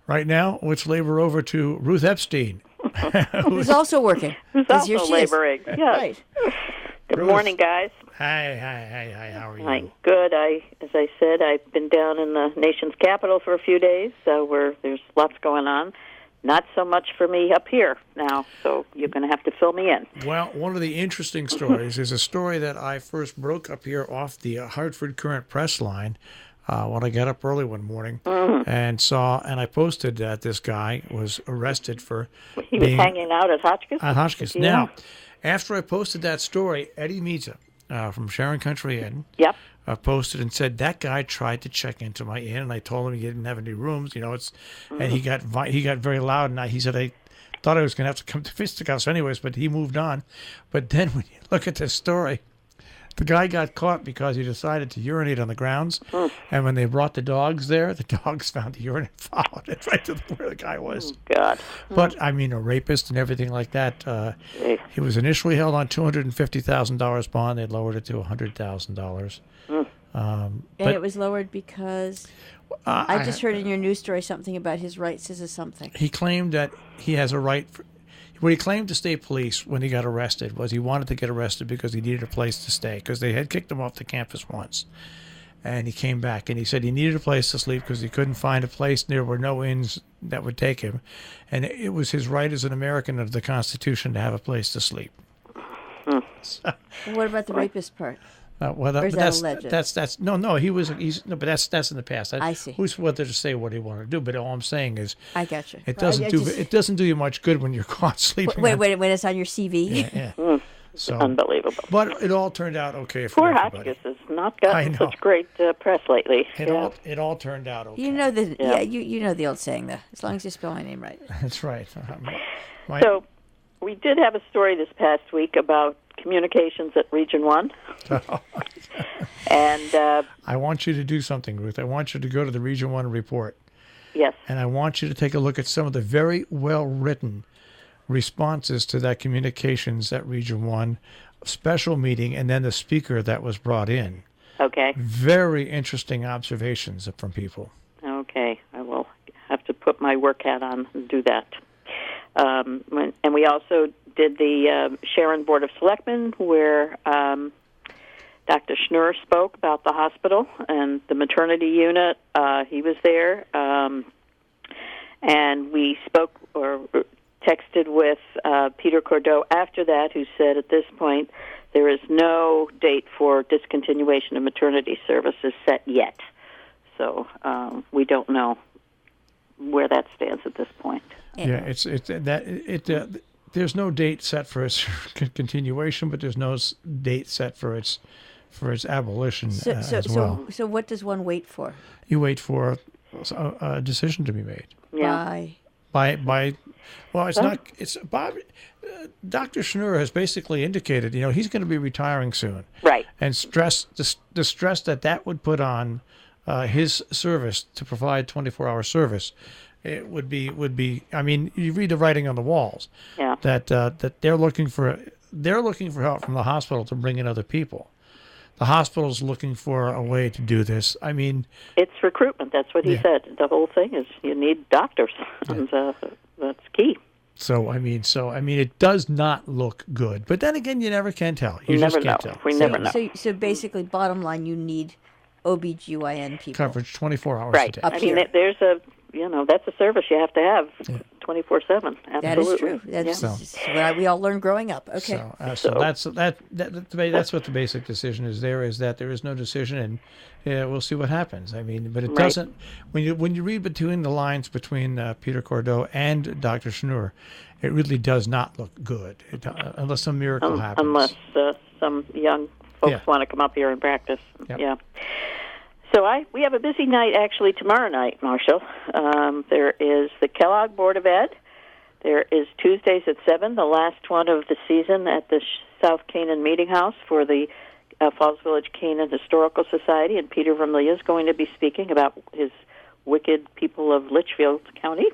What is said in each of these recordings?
Right now, let's labor over to Ruth Epstein. Who's also working. Who's 'Cause here also she is. laboring. Yes. Right. Good Ruth. morning, guys. Hi, how are you? Hi. Good. As I said, I've been down in the nation's capital for a few days, so there's lots going on. Not so much for me up here now, so you're going to have to fill me in. Well, one of the interesting stories is a story that I first broke up here off the Hartford Current Press line when I got up early one morning and I posted that this guy was arrested for He was being hanging out at Hotchkiss? at Hotchkiss. Yeah. Now, after I posted that story, Eddie Meza from Sharon Country Inn Yep. posted and said that guy tried to check into my inn, and I told him he didn't have any rooms. And he got very loud, and he said I thought I was going to have to come to fisticuffs anyways, but he moved on. But then when you look at this story, the guy got caught because he decided to urinate on the grounds, and when they brought the dogs there, the dogs found the urine and followed it right to where the guy was. God. But, I mean, a rapist and everything like that. He was initially held on $250,000 bond. They lowered it to $100,000. And it was lowered because I just heard in your news story something about his rights as a something. He claimed that he has a right. What he claimed to state police when he got arrested was he wanted to get arrested because he needed a place to stay because they had kicked him off the campus once. And he came back and he said he needed a place to sleep because he couldn't find a place. There were no inns that would take him. And it was his right as an American of the Constitution to have a place to sleep. So, What about the rapist part? well, Or is that alleged? that's no, but that's in the past. I see. Who's whether to say what he wanted to do? But all I'm saying is, I got you. it doesn't do you much good when you're caught sleeping. Wait, when it's on your CV? Yeah. So Unbelievable. but it all turned out okay for Poor everybody. Hotchkiss has not I gotten know. such great press lately. It all turned out okay. You know the Yeah. you know the old saying though. As long as you spell my name right. That's right. So we did have a story this past week about communications at Region 1. And, I want you to do something, Ruth. I want you to go to the Region 1 report, yes, and I want you to take a look at some of the very well-written responses to that communications at Region 1 special meeting and then the speaker that was brought in. okay. Very interesting observations from people. Okay, I will have to put my work hat on and do that. And we also did the Sharon Board of Selectmen, where Dr. Schnur spoke about the hospital and the maternity unit. He was there, and we spoke or texted with Peter Cordeau after that, who said at this point there is no date for discontinuation of maternity services set yet. So we don't know where that stands at this point. Yeah, there's no date set for its continuation, but there's no date set for its abolition as well. So what does one wait for? You wait for a decision to be made. Yeah. By well, it's not. It's Bob. Dr. Schnur has basically indicated, he's going to be retiring soon, Right. and the stress that would put on his service to provide 24-hour service. It would be. I mean, you read the writing on the walls. Yeah. That they're looking for help from the hospital to bring in other people. The hospital's looking for a way to do this. I mean, It's recruitment. That's what he said. The whole thing is you need doctors, and that's key. So I mean, it does not look good. But then again, you never can tell. You just never know. can't tell. We never know. So basically, bottom line, you need OBGYN people. Coverage 24 hours Right. a day. I mean, there's that's a service you have to have 24/7. Absolutely. That is true. That's what we all learned growing up. Okay. So that's what the basic decision is. Is that there is no decision, and we'll see what happens. I mean, but it doesn't. When you read between the lines between Peter Cordeau and Dr. Schnur, it really does not look good unless some miracle happens. Unless some young folks want to come up here and practice. Yep. Yeah. So we have a busy night actually tomorrow night, Marshall. There is the Kellogg Board of Ed. There is Tuesdays at 7, the last one of the season at the South Canaan Meeting House for the Falls Village Canaan Historical Society, and Peter Vermilya is going to be speaking about his wicked people of Litchfield County.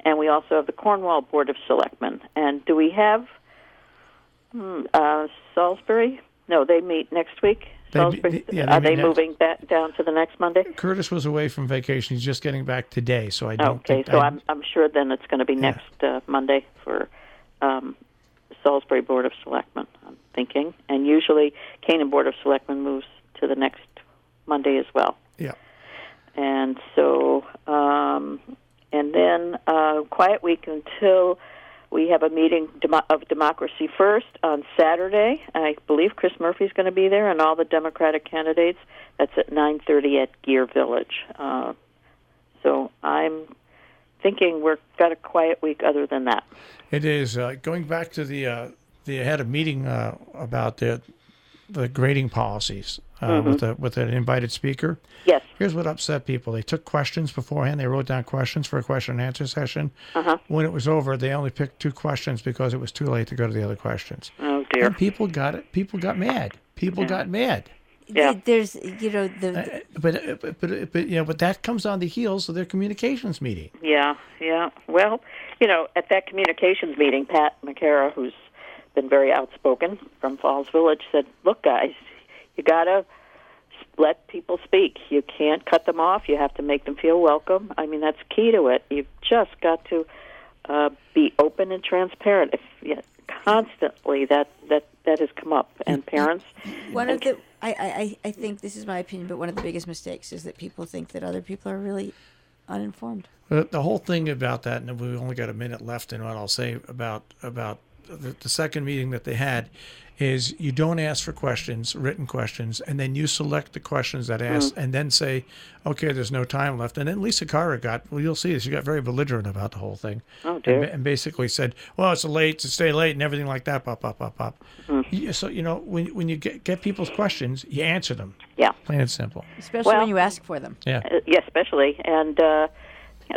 And we also have the Cornwall Board of Selectmen. And do we have Salisbury? No, they meet next week. Salisbury? Yeah, Are they moving back down to the next Monday? Curtis was away from vacation. He's just getting back today, so I don't think... Okay, so I'm sure then it's going to be next Monday for Salisbury Board of Selectmen, I'm thinking. And usually Canaan Board of Selectmen moves to the next Monday as well. Yeah. And so, and then quiet week until we have a meeting of Democracy First on Saturday. I believe Chris Murphy's going to be there, and all the Democratic candidates. That's at 9:30 at Gear Village. So I'm thinking we've got a quiet week other than that. It is. Going back to they had a meeting about the grading policies with an invited speaker. Yes. Here's what upset people. They took questions beforehand. They wrote down questions for a question and answer session. When it was over, they only picked 2 questions because it was too late to go to the other questions. Oh, dear. And people got it. People got mad. Got mad. Yeah. There's, but that comes on the heels of their communications meeting. Yeah. Well, at that communications meeting, Pat McCara, who's been very outspoken from Falls Village, said, "Look, guys, you gotta let people speak. You can't cut them off. You have to make them feel welcome. I mean, that's key to it. You've just got to be open and transparent. Constantly that has come up, and parents. I think this is my opinion, but one of the biggest mistakes is that people think that other people are really uninformed. The whole thing about that, and we've only got a minute left in what I'll say about the second meeting that they had, is you don't ask for written questions, and then you select the questions that ask, and then say, okay, there's no time left. And then Lisa Carter you'll see this, she got very belligerent about the whole thing. Oh, dear. And basically said, well, it's late to stay late and everything like that, pop. So, when you get people's questions, you answer them. Yeah. Plain and simple. Especially when you ask for them. Yeah. Yeah, especially. And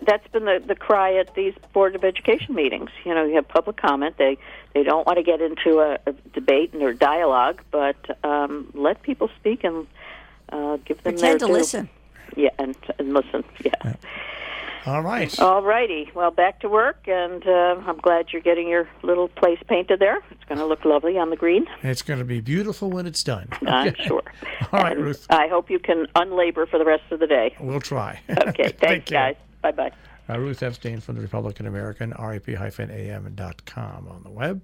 that's been the cry at these Board of Education meetings. You have public comment. They don't want to get into a debate or dialogue, but let people speak and give them pretend their to due. listen. Yeah, and listen. Yeah. All right. All righty. Well, back to work, and I'm glad you're getting your little place painted there. It's going to look lovely on the green. It's going to be beautiful when it's done. I'm sure. All right, Ruth. I hope you can unlabor for the rest of the day. We'll try. Okay. Thanks, guys. Bye-bye. Ruth Epstein from the Republican American, RAP-AM.com on the web.